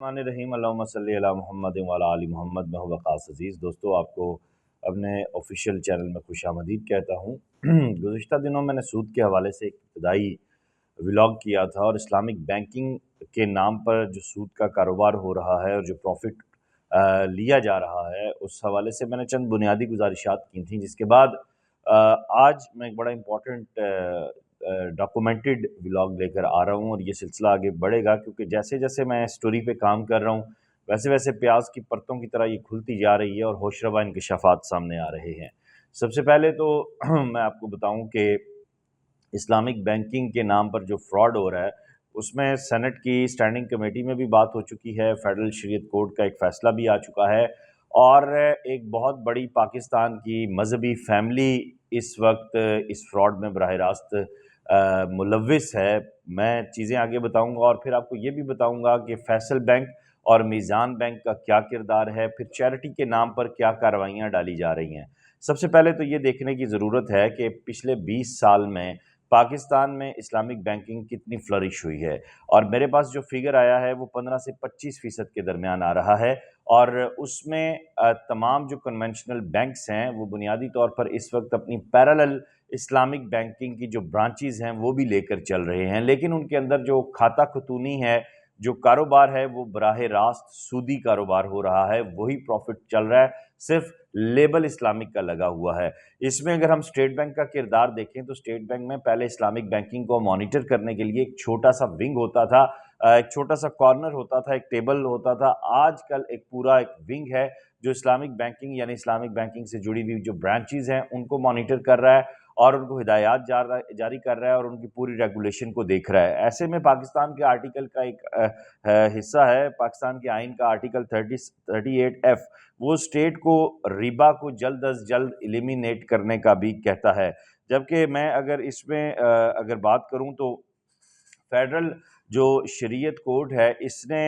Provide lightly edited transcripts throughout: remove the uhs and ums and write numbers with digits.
الرحمن الرحیم اللہم صلی علی محمد وعلی آل محمد میں وقاص عزیز دوستو، آپ کو اپنے آفیشیل چینل میں خوش آمدید کہتا ہوں۔ گزشتہ دنوں میں نے سود کے حوالے سے ایک ابتدائی ولاگ کیا تھا، اور اسلامک بینکنگ کے نام پر جو سود کا کاروبار ہو رہا ہے اور جو پروفٹ لیا جا رہا ہے، اس حوالے سے میں نے چند بنیادی گزارشات کی تھیں، جس کے بعد آج میں ایک بڑا امپورٹنٹ ڈاکومنٹڈ ولاگ لے کر آ رہا ہوں، اور یہ سلسلہ آگے بڑھے گا کیونکہ جیسے جیسے میں اسٹوری پہ کام کر رہا ہوں ویسے ویسے پیاز کی پرتوں کی طرح یہ کھلتی جا رہی ہے اور ہوش ربا انکشافات سامنے آ رہے ہیں۔ سب سے پہلے تو میں آپ کو بتاؤں کہ اسلامک بینکنگ کے نام پر جو فراڈ ہو رہا ہے، اس میں سینٹ کی اسٹینڈنگ کمیٹی میں بھی بات ہو چکی ہے، فیڈرل شریعت کورٹ کا ایک فیصلہ بھی آ چکا ہے، اور ایک بہت بڑی پاکستان کی مذہبی فیملی اس وقت اس فراڈ میں براہ راست ملوث ہے۔ میں چیزیں آگے بتاؤں گا، اور پھر آپ کو یہ بھی بتاؤں گا کہ فیصل بینک اور میزان بینک کا کیا کردار ہے، پھر چیریٹی کے نام پر کیا کارروائیاں ڈالی جا رہی ہیں۔ سب سے پہلے تو یہ دیکھنے کی ضرورت ہے کہ پچھلے 20 سال میں پاکستان میں اسلامک بینکنگ کتنی فلرش ہوئی ہے، اور میرے پاس جو فگر آیا ہے وہ 15 سے 25% کے درمیان آ رہا ہے، اور اس میں تمام جو کنونشنل بینکس ہیں وہ بنیادی طور پر اس وقت اپنی پیرالل اسلامک بینکنگ کی جو برانچیز ہیں وہ بھی لے کر چل رہے ہیں، لیکن ان کے اندر جو کھاتہ خطونی ہے، جو کاروبار ہے، وہ براہ راست سودی کاروبار ہو رہا ہے، وہی پروفٹ چل رہا ہے، صرف لیبل اسلامک کا لگا ہوا ہے۔ اس میں اگر ہم اسٹیٹ بینک کا کردار دیکھیں تو اسٹیٹ بینک میں پہلے اسلامک بینکنگ کو مانیٹر کرنے کے لیے ایک چھوٹا سا ونگ ہوتا تھا، ایک چھوٹا سا کارنر ہوتا تھا، ایک ٹیبل ہوتا تھا۔ آج کل ایک پورا ایک ونگ ہے جو اسلامک بینکنگ یعنی اسلامک بینکنگ سے جڑی ہوئی جو برانچیز ہیں ان کو مانیٹر کر رہا ہے اور ان کو ہدایات جاری کر رہا ہے اور ان کی پوری ریگولیشن کو دیکھ رہا ہے۔ ایسے میں پاکستان کے آرٹیکل کا ایک حصہ ہے، پاکستان کے آئین کا آرٹیکل 38F، وہ اسٹیٹ کو ربا کو جلد از جلد ایلیمینیٹ کرنے کا بھی کہتا ہے۔ جبکہ میں اگر اس میں اگر بات کروں تو فیڈرل جو شریعت کورٹ ہے، اس نے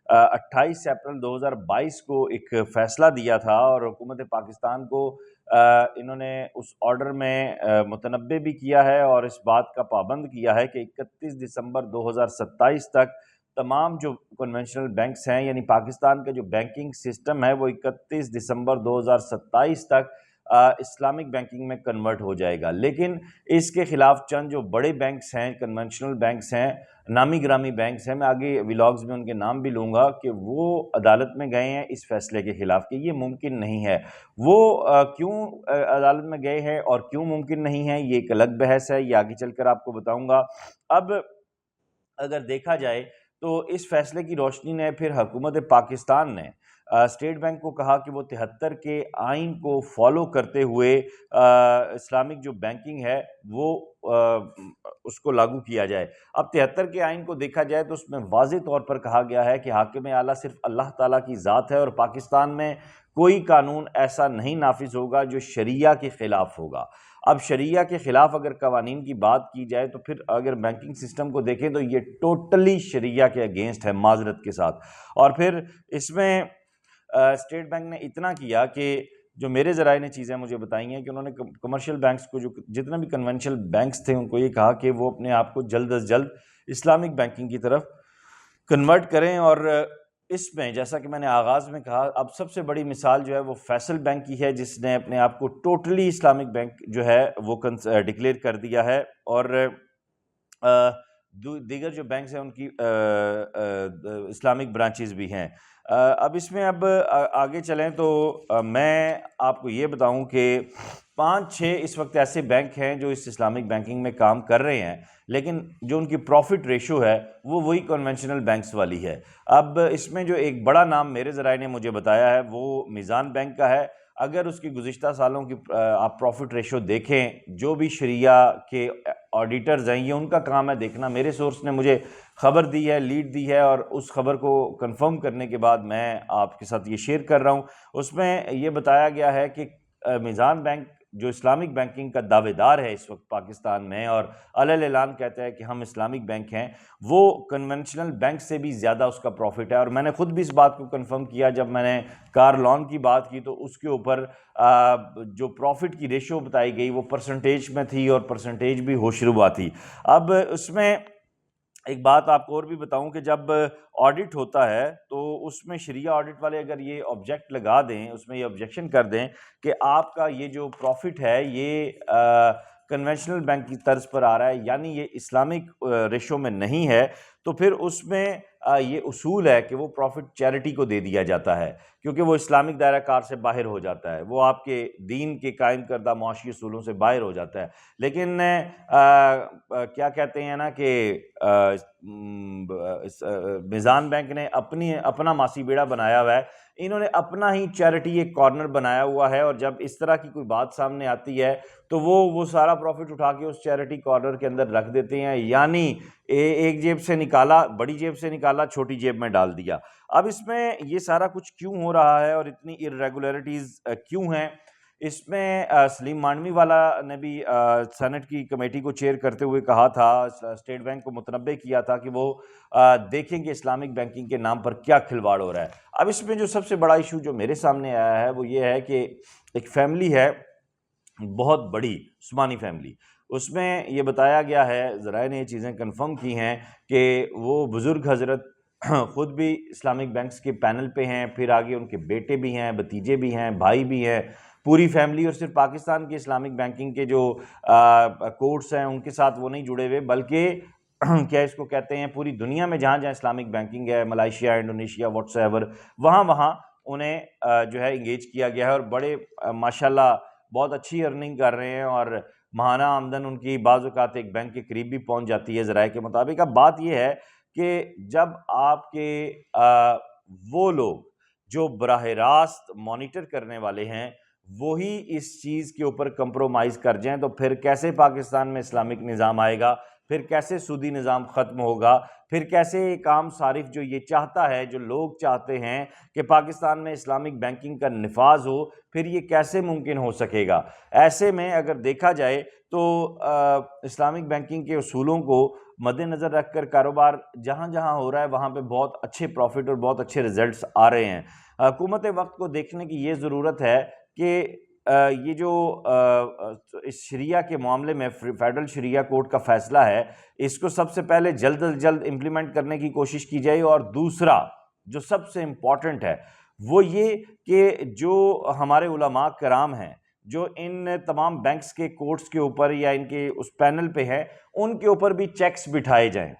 28 اپریل 2022 کو ایک فیصلہ دیا تھا، اور حکومت پاکستان کو انہوں نے اس آرڈر میں متنبع بھی کیا ہے اور اس بات کا پابند کیا ہے کہ 31 دسمبر 2027 تک تمام جو کنونشنل بینکس ہیں، یعنی پاکستان کا جو بینکنگ سسٹم ہے، وہ 31 دسمبر 2027 تک اسلامک بینکنگ میں کنورٹ ہو جائے گا۔ لیکن اس کے خلاف چند جو بڑے بینکس ہیں، کنونشنل بینکس ہیں، نامی گرامی بینکس ہیں، میں آگے ولاگز میں ان کے نام بھی لوں گا، کہ وہ عدالت میں گئے ہیں اس فیصلے کے خلاف کہ یہ ممکن نہیں ہے۔ وہ کیوں عدالت میں گئے ہیں اور کیوں ممکن نہیں ہے، یہ ایک الگ بحث ہے، یہ آگے چل کر آپ کو بتاؤں گا۔ اب اگر دیکھا جائے تو اس فیصلے کی روشنی نے پھر حکومت پاکستان نے اسٹیٹ بینک کو کہا کہ وہ 73 کے آئین کو فالو کرتے ہوئے اسلامک جو بینکنگ ہے وہ اس کو لاگو کیا جائے۔ اب 73 کے آئین کو دیکھا جائے تو اس میں واضح طور پر کہا گیا ہے کہ حاکم اعلیٰ صرف اللہ تعالیٰ کی ذات ہے، اور پاکستان میں کوئی قانون ایسا نہیں نافذ ہوگا جو شریعہ کے خلاف ہوگا۔ اب شریعہ کے خلاف اگر قوانین کی بات کی جائے تو پھر اگر بینکنگ سسٹم کو دیکھیں تو یہ ٹوٹلی شریعہ کے اگینسٹ ہے، معذرت کے ساتھ۔ اور پھر اس میں اسٹیٹ بینک نے اتنا کیا کہ جو میرے ذرائع نے چیزیں مجھے بتائی ہیں کہ انہوں نے کمرشل بینکس کو، جو جتنے بھی کنونشنل بینکس تھے، ان کو یہ کہا کہ وہ اپنے آپ کو جلد از جلد اسلامک بینکنگ کی طرف کنورٹ کریں۔ اور اس میں جیسا کہ میں نے آغاز میں کہا، اب سب سے بڑی مثال جو ہے وہ فیصل بینک کی ہے، جس نے اپنے آپ کو ٹوٹلی اسلامک بینک جو ہے وہ ڈکلیئر کر دیا ہے، اور دیگر جو بینکس ہیں ان کی اسلامک برانچیز بھی ہیں۔ اب اس میں اب آگے چلیں تو میں آپ کو یہ بتاؤں کہ 5-6 اس وقت ایسے بینک ہیں جو اس اسلامک بینکنگ میں کام کر رہے ہیں، لیکن جو ان کی پروفٹ ریشو ہے وہ وہی کنونشنل بینکس والی ہے۔ اب اس میں جو ایک بڑا نام میرے ذرائع نے مجھے بتایا ہے وہ میزان بینک کا ہے۔ اگر اس کی گزشتہ سالوں کی آپ پروفٹ ریشو دیکھیں، جو بھی شریعہ کے آڈیٹرز ہیں، یہ ان کا کام ہے دیکھنا۔ میرے سورس نے مجھے خبر دی ہے، لیڈ دی ہے، اور اس خبر کو کنفرم کرنے کے بعد میں آپ کے ساتھ یہ شیئر کر رہا ہوں۔ اس میں یہ بتایا گیا ہے کہ میزان بینک جو اسلامک بینکنگ کا دعوے دار ہے اس وقت پاکستان میں، اور علیہ اعلان کہتا ہے کہ ہم اسلامک بینک ہیں، وہ کنونشنل بینک سے بھی زیادہ اس کا پروفٹ ہے۔ اور میں نے خود بھی اس بات کو کنفرم کیا جب میں نے کار لون کی بات کی تو اس کے اوپر جو پروفٹ کی ریشو بتائی گئی وہ پرسنٹیج میں تھی، اور پرسنٹیج بھی ہوشربا تھی۔ اب اس میں ایک بات آپ کو اور بھی بتاؤں کہ جب آڈٹ ہوتا ہے تو اس میں شریعہ آڈٹ والے اگر یہ آبجیکٹ لگا دیں، اس میں یہ آبجیکشن کر دیں کہ آپ کا یہ جو پروفٹ ہے یہ کنونشنل بینک کی طرز پر آ رہا ہے، یعنی یہ اسلامک ریشو میں نہیں ہے، تو پھر اس میں یہ اصول ہے کہ وہ پروفٹ چیریٹی کو دے دیا جاتا ہے، کیونکہ وہ اسلامک دائرہ کار سے باہر ہو جاتا ہے، وہ آپ کے دین کے قائم کردہ معاشی اصولوں سے باہر ہو جاتا ہے۔ لیکن کیا کہتے ہیں نا کہ میزان بینک نے اپنا ماسی بیڑا بنایا ہوا ہے، انہوں نے اپنا ہی چیریٹی ایک کارنر بنایا ہوا ہے، اور جب اس طرح کی کوئی بات سامنے آتی ہے تو وہ سارا پروفٹ اٹھا کے اس چیریٹی کارنر کے اندر رکھ دیتے ہیں، یعنی ایک جیب سے نکالا، بڑی جیب سے نکالا، چھوٹی جیب میں ڈال دیا۔ اب اس میں یہ سارا کچھ کیوں ہو رہا ہے اور اتنی irregularities کیوں ہیں؟ اس میں سلیم مانوی والا نے بھی سینٹ کی کمیٹی کو چیئر کرتے ہوئے کہا تھا، اسٹیٹ بینک کو متنبہ کیا تھا کہ وہ دیکھیں کہ اسلامک بینکنگ کے نام پر کیا کھلواڑ ہو رہا ہے۔ اب اس میں جو سب سے بڑا ایشو جو میرے سامنے آیا ہے وہ یہ ہے کہ ایک فیملی ہے، بہت بڑی عثمانی فیملی، اس میں یہ بتایا گیا ہے، ذرائع نے یہ چیزیں کنفرم کی ہیں کہ وہ بزرگ حضرت خود بھی اسلامک بینکس کے پینل پہ ہیں، پھر آگے ان کے بیٹے بھی ہیں، بھتیجے بھی ہیں، بھائی بھی ہیں، پوری فیملی، اور صرف پاکستان کے اسلامک بینکنگ کے جو کورٹس ہیں ان کے ساتھ وہ نہیں جڑے ہوئے، بلکہ کیا اس کو کہتے ہیں، پوری دنیا میں جہاں جہاں اسلامک بینکنگ ہے، ملائیشیا، انڈونیشیا، واٹس ایور، وہاں انہیں جو ہے انگیج کیا گیا ہے، اور بڑے ماشاءاللہ بہت اچھی ارننگ کر رہے ہیں، اور ماہانہ آمدن ان کی بعض اوقات ایک بینک کے قریب بھی پہنچ جاتی ہے ذرائع کے مطابق۔ اب بات یہ ہے کہ جب آپ کے وہ لوگ جو براہ راست مانیٹر کرنے والے ہیں وہی اس چیز کے اوپر کمپرومائز کر جائیں تو پھر کیسے پاکستان میں اسلامک نظام آئے گا؟ پھر کیسے سودی نظام ختم ہوگا؟ پھر کیسے ایک عام صارف جو یہ چاہتا ہے، جو لوگ چاہتے ہیں کہ پاکستان میں اسلامک بینکنگ کا نفاذ ہو، پھر یہ کیسے ممکن ہو سکے گا؟ ایسے میں اگر دیکھا جائے تو اسلامک بینکنگ کے اصولوں کو مد نظر رکھ کر کاروبار جہاں جہاں ہو رہا ہے وہاں پہ بہت اچھے پروفٹ اور بہت اچھے ریزلٹس آ رہے ہیں۔ حکومت وقت کو دیکھنے کی یہ ضرورت ہے کہ یہ جو اس شریعہ کے معاملے میں فیڈرل شریعہ کورٹ کا فیصلہ ہے، اس کو سب سے پہلے جلد از جلد امپلیمنٹ کرنے کی کوشش کی جائے، اور دوسرا جو سب سے امپورٹنٹ ہے وہ یہ کہ جو ہمارے علماء کرام ہیں جو ان تمام بینکس کے کورٹس کے اوپر یا ان کے اس پینل پہ ہیں، ان کے اوپر بھی چیکس بٹھائے جائیں،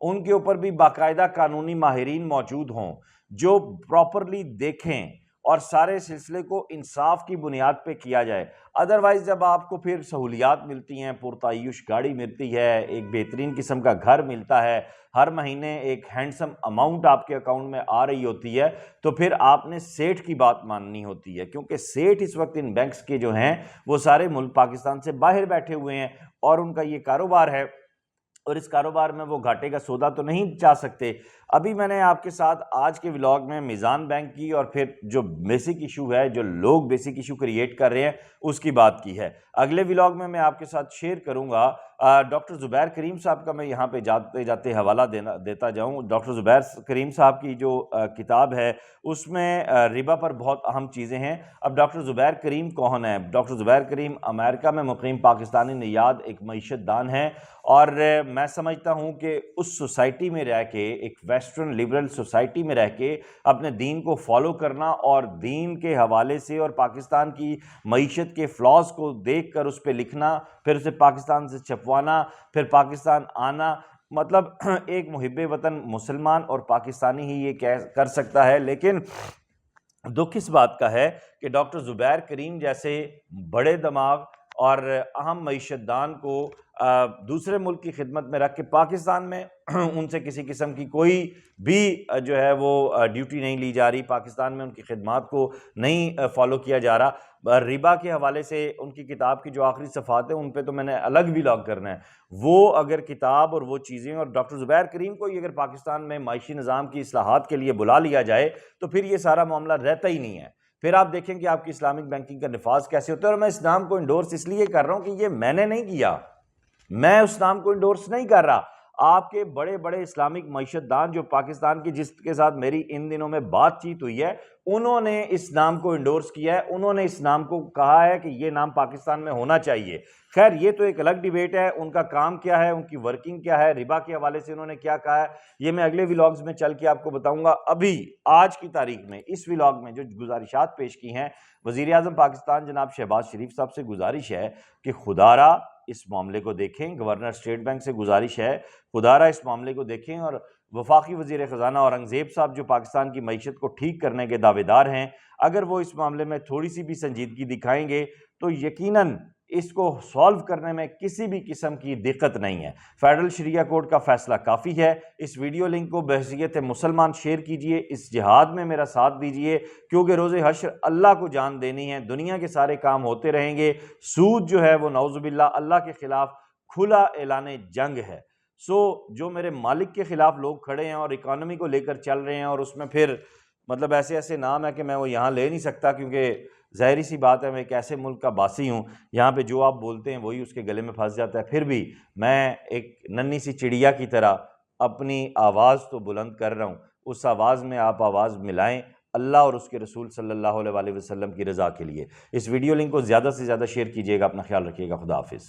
ان کے اوپر بھی باقاعدہ قانونی ماہرین موجود ہوں جو پراپرلی دیکھیں اور سارے سلسلے کو انصاف کی بنیاد پہ کیا جائے۔ ادروائز جب آپ کو پھر سہولیات ملتی ہیں، پرتعیش گاڑی ملتی ہے، ایک بہترین قسم کا گھر ملتا ہے، ہر مہینے ایک ہینڈسم اماؤنٹ آپ کے اکاؤنٹ میں آ رہی ہوتی ہے، تو پھر آپ نے سیٹھ کی بات ماننی ہوتی ہے، کیونکہ سیٹھ اس وقت ان بینکس کے جو ہیں وہ سارے ملک پاکستان سے باہر بیٹھے ہوئے ہیں، اور ان کا یہ کاروبار ہے، اور اس کاروبار میں وہ گھاٹے کا سودا تو نہیں چاہ سکتے۔ ابھی میں نے آپ کے ساتھ آج کے ولاگ میں میزان بینک کی اور پھر جو بیسک ایشو ہے، جو لوگ بیسک ایشو کریٹ کر رہے ہیں، اس کی بات کی ہے۔ اگلے ولاگ میں آپ کے ساتھ شیئر کروں گا ڈاکٹر زبیر کریم صاحب کا، میں یہاں پہ جاتے جاتے حوالہ دیتا جاؤں۔ ڈاکٹر زبیر کریم صاحب کی جو کتاب ہے اس میں ربا پر بہت اہم چیزیں ہیں۔ اب ڈاکٹر زبیر کریم کون ہے؟ ڈاکٹر زبیر کریم امریکہ میں مقیم پاکستانی نژاد ایک معیشت دان ہے، اور میں سمجھتا ہوں کہ اس سوسائٹی میں رہ کے، ایک ویسٹرن لبرل سوسائٹی میں رہ کے اپنے دین کو فالو کرنا اور دین کے حوالے سے اور پاکستان کی معیشت کے فلاز کو دیکھ کر اس پہ لکھنا، پھر اسے پاکستان سے چھپوانا، پھر پاکستان آنا، مطلب ایک محب وطن مسلمان اور پاکستانی ہی یہ کر سکتا ہے۔ لیکن دکھ اس بات کا ہے کہ ڈاکٹر زبیر کریم جیسے بڑے دماغ اور اہم معیشت دان کو دوسرے ملک کی خدمت میں رکھ کے پاکستان میں ان سے کسی قسم کی کوئی بھی جو ہے وہ ڈیوٹی نہیں لی جا رہی، پاکستان میں ان کی خدمات کو نہیں فالو کیا جا رہا۔ ربا کے حوالے سے ان کی کتاب کی جو آخری صفحات ہیں ان پہ تو میں نے الگ ولاگ کرنا ہے، وہ اگر کتاب اور وہ چیزیں، اور ڈاکٹر زبیر کریم کو اگر پاکستان میں معاشی نظام کی اصلاحات کے لیے بلا لیا جائے تو پھر یہ سارا معاملہ رہتا ہی نہیں ہے۔ پھر آپ دیکھیں کہ آپ کی اسلامک بینکنگ کا نفاذ کیسے ہوتا ہے۔ اور میں اس نام کو انڈورس اس لیے کر رہا ہوں کہ یہ میں نے نہیں کیا، میں اس نام کو انڈورس نہیں کر رہا، آپ کے بڑے بڑے اسلامک معیشت دان جو پاکستان کی جس کے ساتھ میری ان دنوں میں بات چیت ہوئی ہے، انہوں نے اس نام کو انڈورس کیا ہے، انہوں نے اس نام کو کہا ہے کہ یہ نام پاکستان میں ہونا چاہیے۔ خیر یہ تو ایک الگ ڈیبیٹ ہے، ان کا کام کیا ہے، ان کی ورکنگ کیا ہے، ربا کے حوالے سے انہوں نے کیا کہا ہے، یہ میں اگلے ولاگز میں چل کے آپ کو بتاؤں گا۔ ابھی آج کی تاریخ میں اس ولاگ میں جو گزارشات پیش کی ہیں، وزیر اعظم پاکستان جناب شہباز شریف صاحب سے گزارش ہے کہ خدا را اس معاملے کو دیکھیں، گورنر اسٹیٹ بینک سے گزارش ہے خدا را اس معاملے کو دیکھیں، اور وفاقی وزیر خزانہ اورنگزیب صاحب جو پاکستان کی معیشت کو ٹھیک کرنے کے دعوے دار ہیں، اگر وہ اس معاملے میں تھوڑی سی بھی سنجیدگی دکھائیں گے تو یقیناً اس کو سالو کرنے میں کسی بھی قسم کی دقت نہیں ہے۔ فیڈرل شریعہ کورٹ کا فیصلہ کافی ہے۔ اس ویڈیو لنک کو بحیثیت مسلمان شیئر کیجئے، اس جہاد میں میرا ساتھ دیجئے، کیونکہ روز حشر اللہ کو جان دینی ہے، دنیا کے سارے کام ہوتے رہیں گے، سود جو ہے وہ نعوذ باللہ اللہ کے خلاف کھلا اعلان جنگ ہے۔ جو میرے مالک کے خلاف لوگ کھڑے ہیں اور اکانومی کو لے کر چل رہے ہیں، اور اس میں پھر مطلب ایسے ایسے نام ہے کہ میں وہ یہاں لے نہیں سکتا، کیونکہ ظاہری سی بات ہے میں ایک ایسے ملک کا باسی ہوں، یہاں پہ جو آپ بولتے ہیں وہی اس کے گلے میں پھنس جاتا ہے۔ پھر بھی میں ایک ننھی سی چڑیا کی طرح اپنی آواز تو بلند کر رہا ہوں، اس آواز میں آپ آواز ملائیں اللہ اور اس کے رسول صلی اللہ علیہ وسلم کی رضا کے لیے۔ اس ویڈیو لنک کو زیادہ سے زیادہ شیئر کیجیے گا، اپنا خیال رکھیے گا، خدا حافظ۔